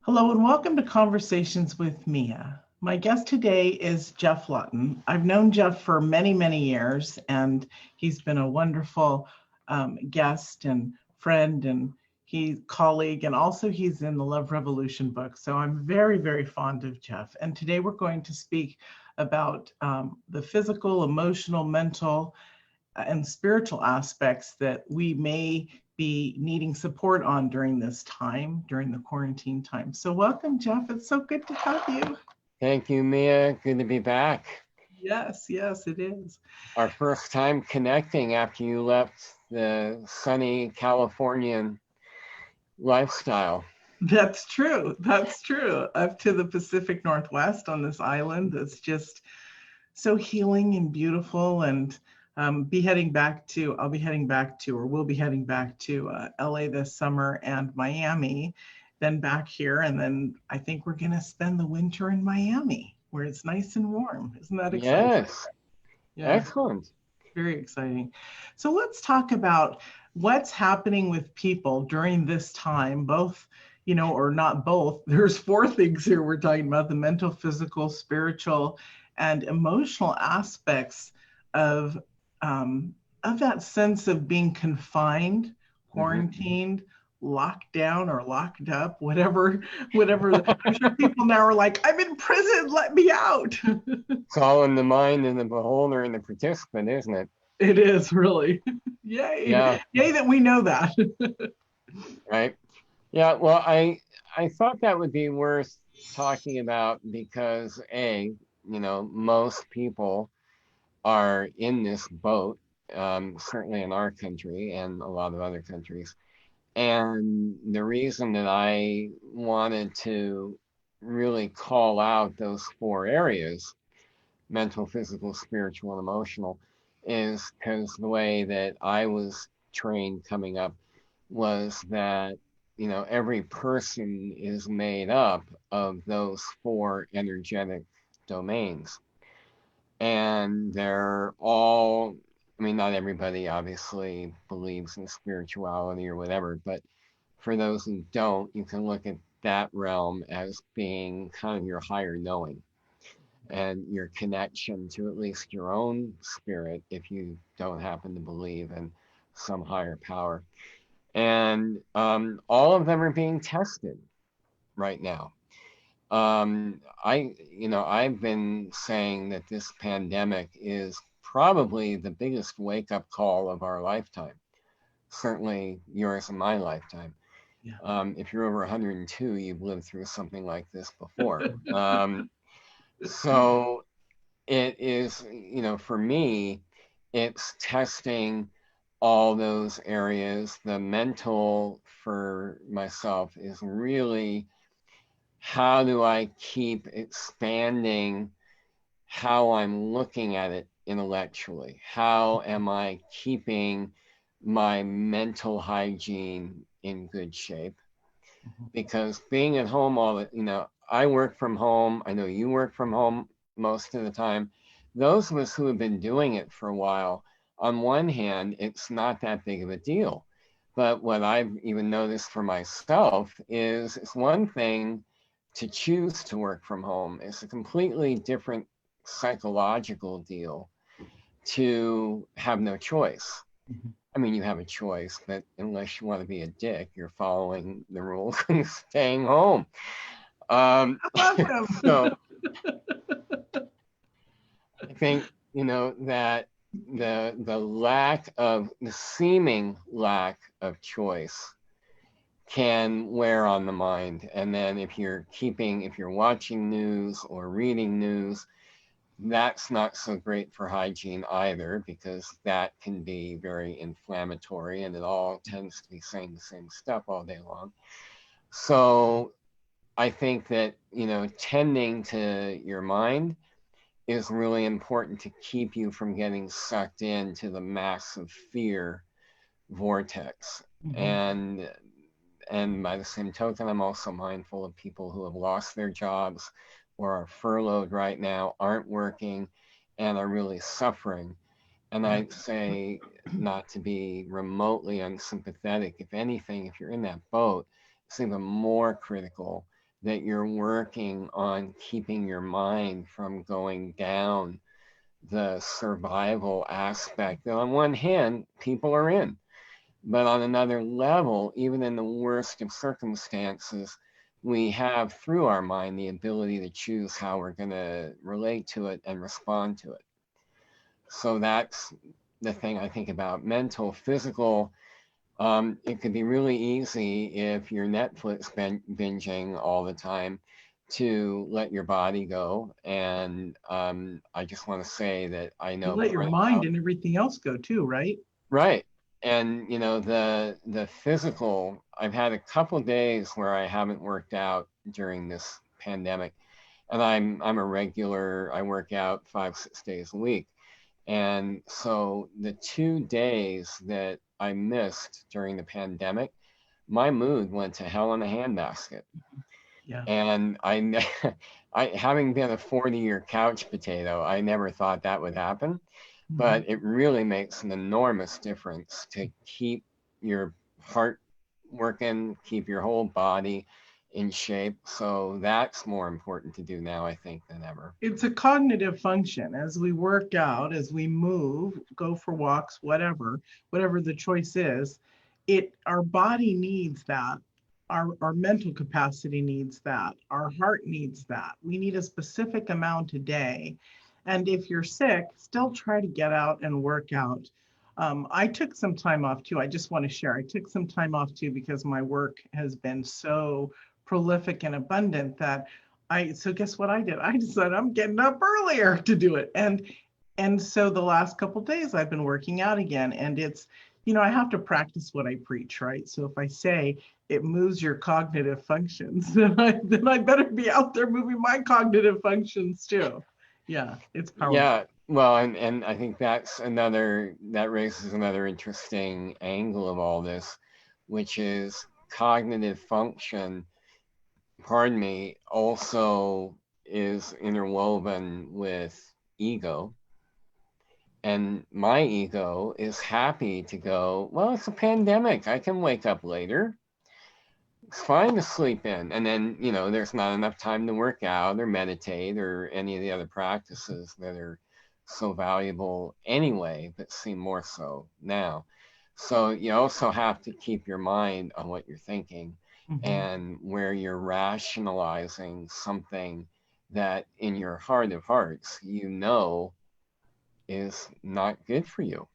Hello and welcome to Conversations with Mia. My guest today is Geoff Laughton. I've known Geoff for many, many years, and he's been a wonderful guest and friend and colleague, and also he's in the Love Revolution book. So I'm very, very fond of Geoff. And today we're going to speak about the physical, emotional, mental, and spiritual aspects that we may be needing support on during this time, during the quarantine time. So welcome, Geoff. It's so good to have you. Thank you, Mia. Good to be back. Yes, yes, it is. Our first time connecting after you left the sunny Californian lifestyle. That's true. That's true. Up to the Pacific Northwest on this island that's just so healing and beautiful. And I'll be heading back to, or we'll be heading back to LA this summer and Miami, then back here. And then I think we're going to spend the winter in Miami where it's nice and warm. Isn't that exciting? Yes, Yeah, excellent. very exciting. So let's talk about what's happening with people during this time, both, or not both. There's four things here we're talking about: the mental, physical, spiritual, and emotional aspects of that sense of being confined, Mhm. quarantined, locked down, or locked up, whatever. I'm sure people now are like, I'm in prison, let me out. It's all in the mind and the beholder and the participant, isn't it? It is really. Yay. Yeah, Yay that we know that. right. Yeah, well, I thought that would be worth talking about because most people are in this boat, certainly in our country and a lot of other countries. And the reason that I wanted to really call out those four areas, mental, physical, spiritual, and emotional, is because the way that I was trained coming up was that, every person is made up of those four energetic domains. And they're all, I mean, not everybody obviously believes in spirituality or whatever, but for those who don't, you can look at that realm as being kind of your higher knowing and your connection to at least your own spirit if you don't happen to believe in some higher power. And all of them are being tested right now. I've been saying that this pandemic is probably the biggest wake up call of our lifetime, certainly yours and my lifetime. Yeah. If you're over 102, you've lived through something like this before. So it is, for me, it's testing all those areas. The mental for myself is really how do I keep expanding how I'm looking at it intellectually? How am I keeping my mental hygiene in good shape? Because being at home I work from home. I know you work from home most of the time. Those of us who have been doing it for a while, on one hand, it's not that big of a deal. But what I've even noticed for myself is it's one thing to choose to work from home, it's a completely different psychological deal to have no choice. I mean, you have a choice, but unless you want to be a dick, you're following the rules and staying home. Um, Welcome. so I think that the seeming lack of choice can wear on the mind, and then if you're watching news or reading news, that's not so great for hygiene either because that can be very inflammatory and it all tends to be saying the same stuff all day long. So I think that, tending to your mind is really important to keep you from getting sucked into the massive fear vortex. Mhm. And by the same token, I'm also mindful of people who have lost their jobs or are furloughed right now, aren't working, and are really suffering. And Yeah. I'd say not to be remotely unsympathetic. If anything, if you're in that boat, it's even more critical that you're working on keeping your mind from going down the survival aspect that on one hand people are in, but on another level, even in the worst of circumstances, we have through our mind the ability to choose how we're going to relate to it and respond to it. So that's the thing I think about. Mental, physical. It could be really easy if you're Netflix binging all the time to let your body go. And I just want to say that I You know let your mind and everything else go too, right? right. And you know, the physical, I've had a couple days where I haven't worked out during this pandemic. And I'm a regular, I work out 5, 6 days a week. And so the 2 days that I missed during the pandemic, my mood went to hell in a handbasket. Yeah. And I having been a 40-year couch potato, I never thought that would happen. But it really makes an enormous difference to keep your heart working, keep your whole body in shape. So that's more important to do now, I think, than ever. It's a cognitive function. As we work out, as we move, go for walks, whatever the choice is, our body needs that. Our mental capacity needs that. Our heart needs that. We need a specific amount a day. And if you're sick, still try to get out and work out. I took some time off too. I just want to share. I took some time off too because my work has been so prolific and abundant that so guess what I did? I decided I'm getting up earlier to do it. And so the last couple of days I've been working out again. And it's, I have to practice what I preach, right? So if I say it moves your cognitive functions, then I better be out there moving my cognitive functions too. Yeah, it's powerful. Yeah, well, and I think that raises another interesting angle of all this, which is cognitive function, pardon me, also is interwoven with ego. And my ego is happy to go, well, it's a pandemic. I can wake up later. It's fine to sleep in. And then, there's not enough time to work out or meditate or any of the other practices that are so valuable anyway, but seem more so now. So you also have to keep your mind on what you're thinking and where you're rationalizing something that in your heart of hearts, is not good for you.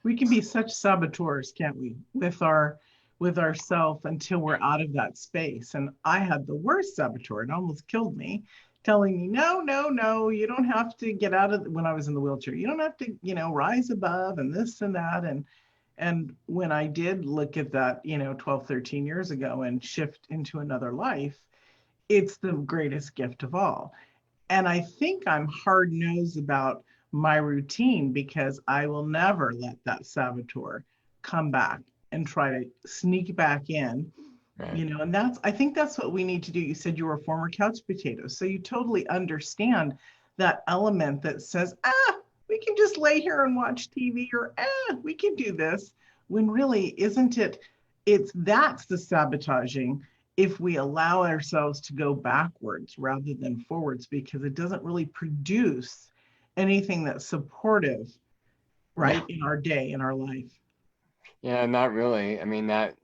We can be such saboteurs, can't we, with ourself until we're out of that space. And I had the worst saboteur. It almost killed me, telling me, no, no, no, you don't have to get out of when I was in the wheelchair. You don't have to, rise above and this and that. And when I did look at that, 12, 13 years ago and shift into another life, it's the greatest gift of all. And I think I'm hard-nosed about my routine because I will never let that saboteur come back and try to sneak back in. Right. And I think that's what we need to do. You said you were a former couch potato, so you totally understand that element that says, we can just lay here and watch TV, or we can do this, when really isn't it, that's the sabotaging if we allow ourselves to go backwards rather than forwards, because it doesn't really produce anything that's supportive, right, in our day, in our life. Yeah, not really. I mean, that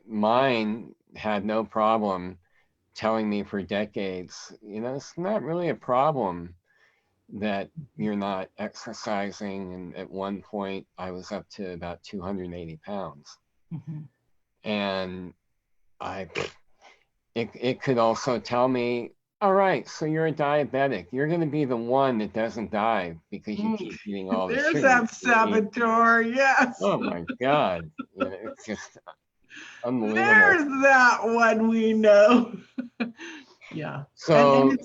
mine had no problem telling me for decades, it's not really a problem that you're not exercising. And at one point I was up to about 280 pounds. And it could also tell me, all right, so you're a diabetic. You're going to be the one that doesn't die because you keep eating all the sugar. There's that saboteur, yes. Oh my God. It's just unbelievable. There's that one we know. Yeah. So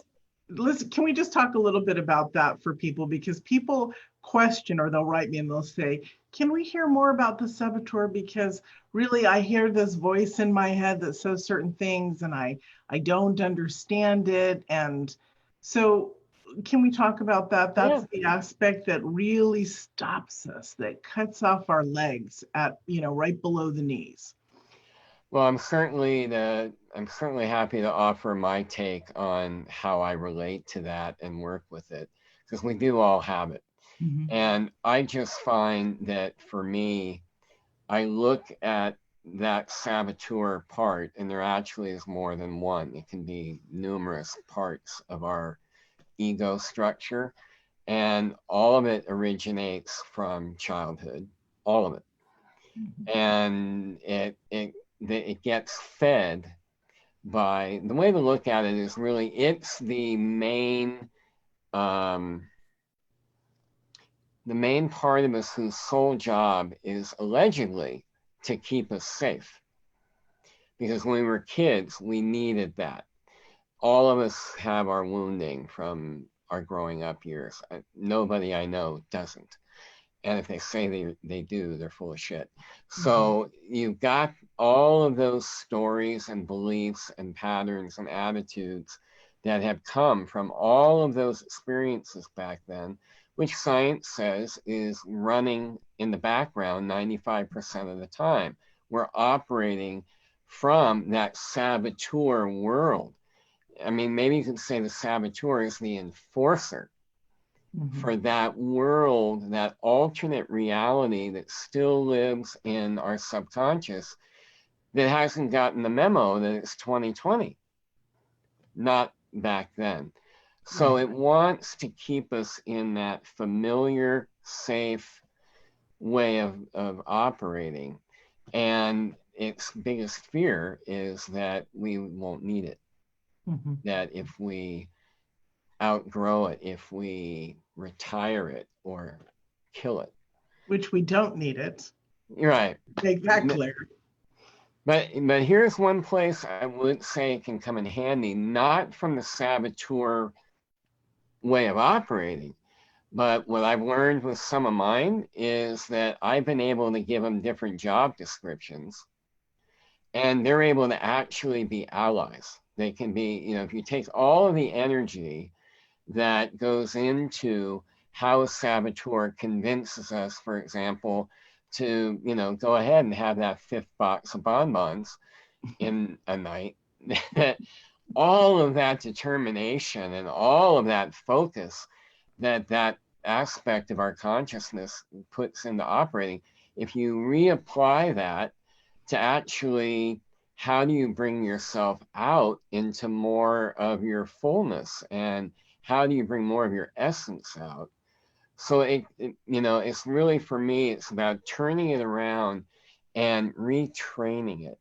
listen, can we just talk a little bit about that for people? Because people question, or they'll write me and they'll say, can we hear more about the saboteur? Because really, I hear this voice in my head that says certain things and I don't understand it. And so can we talk about that? That's the aspect that really stops us, that cuts off our legs at, right below the knees. Well, I'm certainly happy to offer my take on how I relate to that and work with it, because we do all have it. Mhm. And I just find that for me, I look at that saboteur part, and there actually is more than one. It can be numerous parts of our ego structure, and all of it originates from childhood, all of it. Mhm. And it gets fed by, the way to look at it is really it's um, the main part of us whose sole job is allegedly to keep us safe. Because when we were kids, we needed that. All of us have our wounding from our growing up years. Nobody I know doesn't. And if they say they do, they're full of shit. Mhm. So you've got all of those stories and beliefs and patterns and attitudes that have come from all of those experiences back then, which science says is running in the background 95% of the time. We're operating from that saboteur world. I mean, maybe you could say the saboteur is the enforcer Mhm. for that world, that alternate reality that still lives in our subconscious, that hasn't gotten the memo that it's 2020, not back then. So Right. it wants to keep us in that familiar, safe way of operating. And its biggest fear is that we won't need it, Mhm. that if we outgrow it, if we retire it or kill it. Which we don't need it. You're right. Make that clear. But here's one place I would say it can come in handy, not from the saboteur way of operating, but what I've learned with some of mine is that I've been able to give them different job descriptions, and they're able to actually be allies. They can be, if you take all of the energy that goes into how a saboteur convinces us, for example, to, go ahead and have that fifth box of bonbons in a night. All of that determination and all of that focus that aspect of our consciousness puts into operating, if you reapply that to actually how do you bring yourself out into more of your fullness, and how do you bring more of your essence out? So it's really, for me, it's about turning it around and retraining it.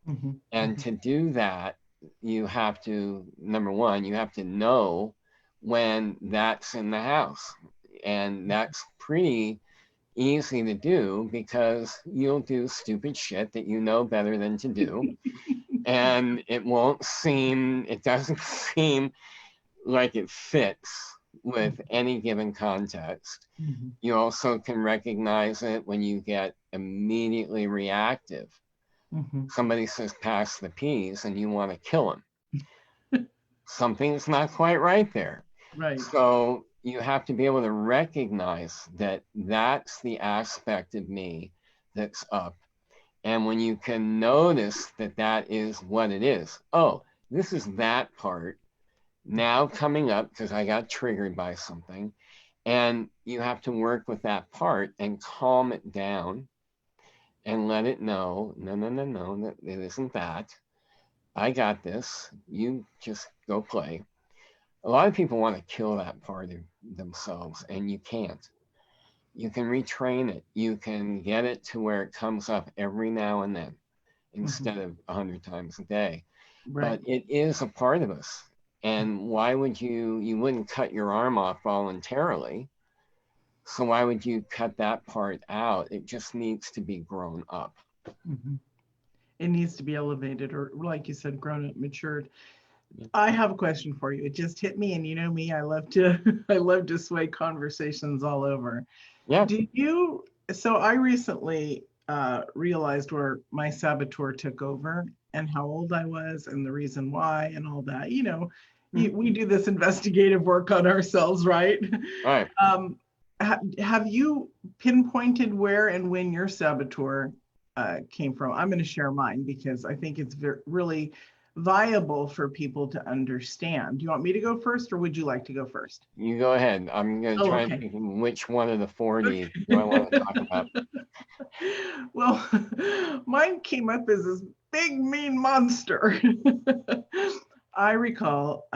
Mhm. And Mhm. to do that, you have to, number one, you have to know when that's in the house. And that's pretty easy to do because you'll do stupid shit that you know better than to do. And it doesn't seem like it fits with any given context. Mhm. You also can recognize it when you get immediately reactive. Mhm. Somebody says, pass the peas, and you want to kill him. Something's not quite right there. Right. So you have to be able to recognize that that's the aspect of me that's up. And when you can notice that that is what it is, oh, this is that part now coming up because I got triggered by something. And you have to work with that part and calm it down and let it know, no, no, no, no, it isn't that. I got this. You just go play. A lot of people want to kill that part of themselves, and you can't. You can retrain it. You can get it to where it comes up every now and then Mhm. instead of 100 times a day. Right. But it is a part of us. And why would you wouldn't cut your arm off voluntarily. So why would you cut that part out? It just needs to be grown up. Mhm. It needs to be elevated, or like you said, grown up, matured. I have a question for you. It just hit me, and you know me, I love to I love to sway conversations all over. Yeah. Do you So I recently realized where my saboteur took over and how old I was and the reason why and all that. Mhm. We do this investigative work on ourselves, right? All right. Have you pinpointed where and when your saboteur came from. I'm going to share mine because I think it's really viable for people to understand. Do you want me to go first, or would you like to go first? You go ahead. I'm going to Oh, try and okay. think of which one of the 40 do I want to Okay. talk about. Well, mine came up as this big mean monster. I recall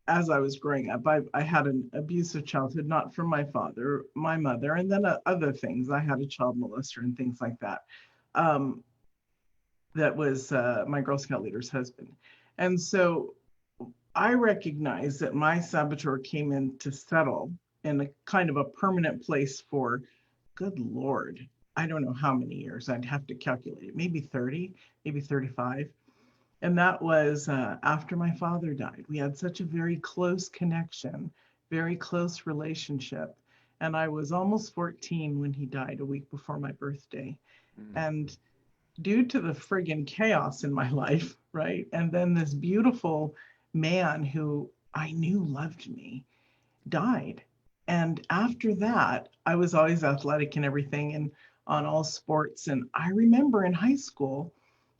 as I was growing up, I had an abusive childhood, not from my father, my mother, and then other things. I had a child molester and things like that. Um, that was my Girl Scout leader's husband. And so I recognize that my saboteur came in to settle in a kind of a permanent place for, good Lord, I don't know how many years. I'd have to calculate it, maybe 30, maybe 35. And that was after my father died. We had such a very close connection, very close relationship. And I was almost 14 when he died, a week before my birthday. Mm. And due to the friggin' chaos in my life, right? And then this beautiful man who I knew loved me died. And after that, I was always athletic and everything and on all sports. And I remember in high school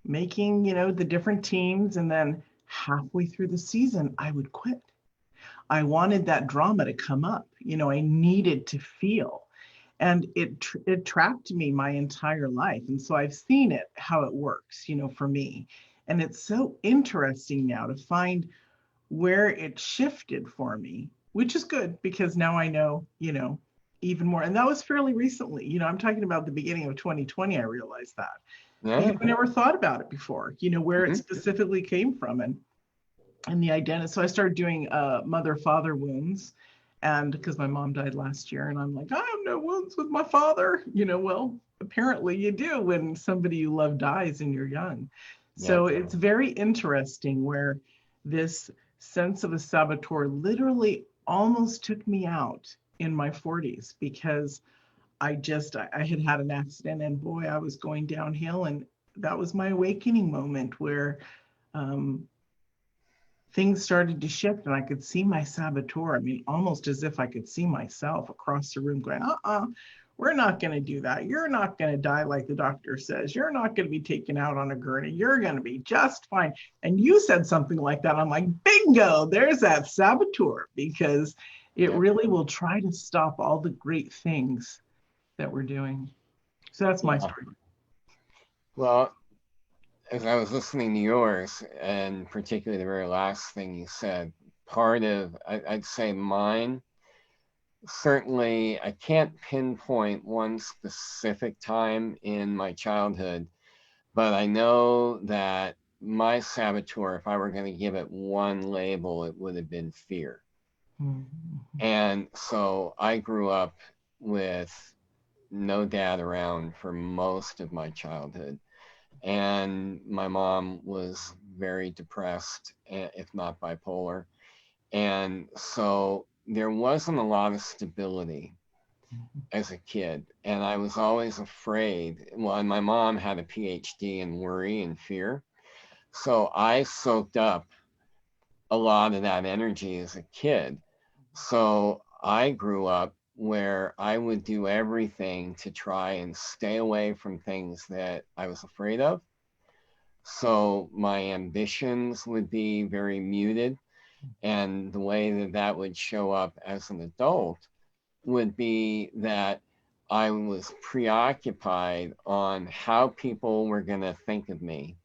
making, the different teams. And then halfway through the season, I would quit. I wanted that drama to come up. I needed to feel. And it trapped me my entire life. And so I've seen it, how it works, for me. And it's so interesting now to find where it shifted for me, which is good because now I know, even more. And that was fairly recently. I'm talking about the beginning of 2020, I realized that because Yeah. I never thought about it before, where it Mhm. specifically came from and the identity. So I started doing mother-father wounds, and because my mom died last year, and I'm like, I have no wounds with my father. Well, apparently you do when somebody you love dies and you're young. Yeah. So it's very interesting where this sense of a saboteur literally almost took me out in my 40s because I had had an accident and boy, I was going downhill, and that was my awakening moment where um, things started to shift and I could see my saboteur. I mean, almost as if I could see myself across the room going, we're not going to do that. You're not going to die like the doctor says. You're not going to be taken out on a gurney. You're going to be just fine. And you said something like that. I'm like, bingo, there's that saboteur because it Yeah. really will try to stop all the great things that we're doing. So that's my Yeah. story. Well, as I was listening to yours, and particularly the very last thing you said, part of, I'd say mine, certainly I can't pinpoint one specific time in my childhood, but I know that my saboteur, if I were going to give it one label, it would have been fear. Mm-hmm. And so I grew up with no dad around for most of my childhood. And my mom was very depressed, if not bipolar. And so there wasn't a lot of stability as a kid. And I was always afraid. Well, and my mom had a PhD in worry and fear. So I soaked up a lot of that energy as a kid. So I grew up where I would do everything to try and stay away from things that I was afraid of. So my ambitions would be very muted. And the way that that would show up as an adult would be that I was preoccupied on how people were going to think of me.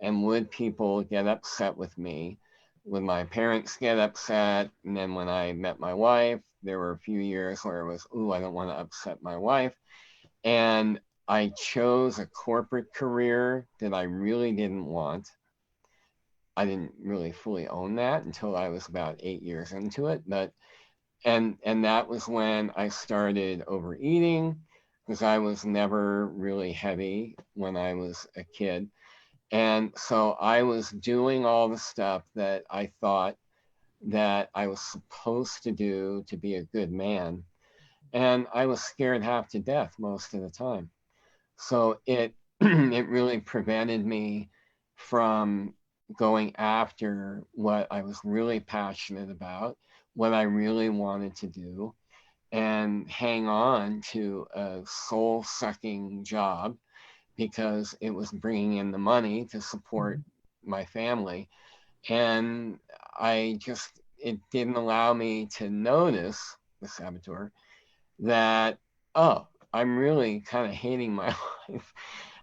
And would people get upset with me? Would my parents get upset? And then when I met my wife, there were a few years where it was, ooh, I don't want to upset my wife. And I chose a corporate career that I really didn't want. I didn't really fully own that until I was about 8 years into it. But and that was when I started overeating because I was never really heavy when I was a kid. And so I was doing all the stuff that I thought that I was supposed to do to be a good man. And I was scared half to death most of the time. So it it really prevented me from going after what I was really passionate about, what I really wanted to do, and hang on to a soul sucking job because it was bringing in the money to support my family. And it didn't allow me to notice, the Saboteur, that, oh, I'm really kind of hating my life,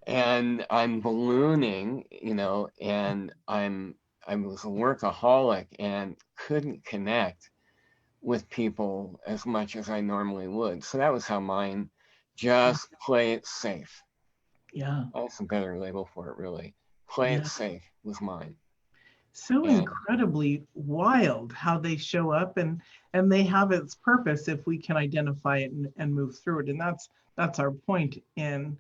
and I'm ballooning, and I was a workaholic and couldn't connect with people as much as I normally would. So that was how mine, just play it safe. Yeah. That's a better label for it, really. Play it Yeah. safe was mine. So And incredibly wild how they show up, and they have its purpose if we can identify it and move through it. And that's our point in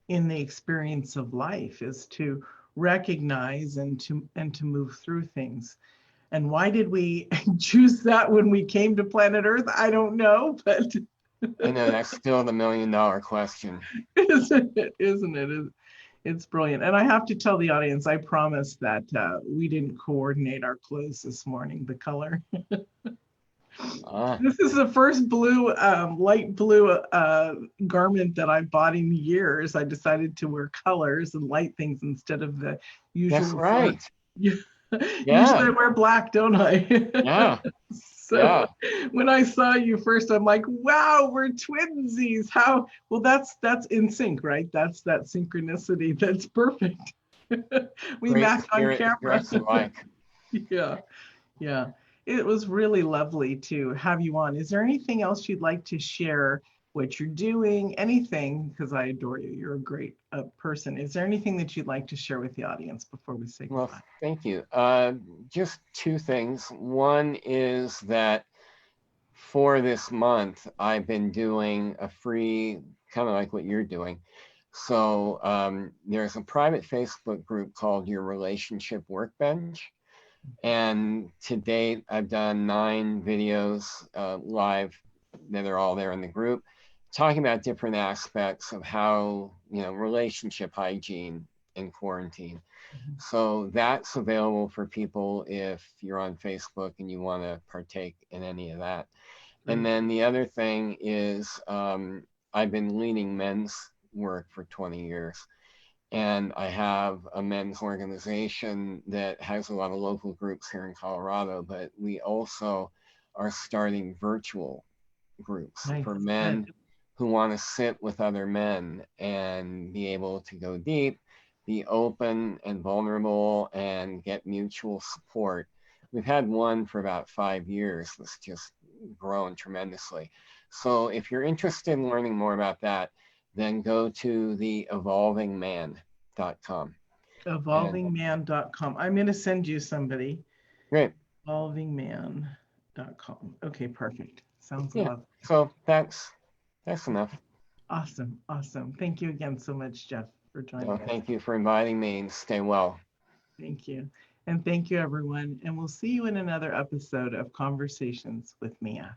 the experience of life, is to recognize and to move through things. And why did we choose that when we came to planet Earth? I don't know, but I know that's still the $1 million question. isn't it? It's brilliant. And I have to tell the audience, I promise that we didn't coordinate our clothes this morning, the color. This is the first blue, light blue garment that I've bought in years. I decided to wear colors and light things instead of the usual. That's right. Usually I wear black, don't I? Yeah. So when I saw you first, I'm like, wow, we're twinsies. How? Well, that's in sync, right? That's that synchronicity. That's perfect. We Great match on camera. dress alike. Yeah. Yeah. It was really lovely to have you on. Is there anything else you'd like to share, what you're doing, anything? Because I adore you. You're a great person. Is there anything that you'd like to share with the audience before we say goodbye? Well, thank you. Just two things. One is that for this month, I've been doing a free, kind of like what you're doing. So there's a private Facebook group called Your Relationship Workbench. And to date, I've done 9 videos live that are all there in the group, talking about different aspects of how, relationship hygiene in quarantine. So that's available for people if you're on Facebook and you want to partake in any of that. And then the other thing is I've been leading men's work for 20 years. And I have a men's organization that has a lot of local groups here in Colorado, but we also are starting virtual groups for men who want to sit with other men and be able to go deep, be open and vulnerable, and get mutual support. We've had one for about 5 years that's just grown tremendously. So if you're interested in learning more about that, then go to the evolvingman.com. Evolvingman.com. I'm going to send you somebody. Great. Evolvingman.com. Okay, perfect. Sounds lovely. So that's enough. Awesome. Thank you again so much, Geoff, for joining us. Thank you for inviting me, and stay well. Thank you. And thank you, everyone. And we'll see you in another episode of Conversations with Mia.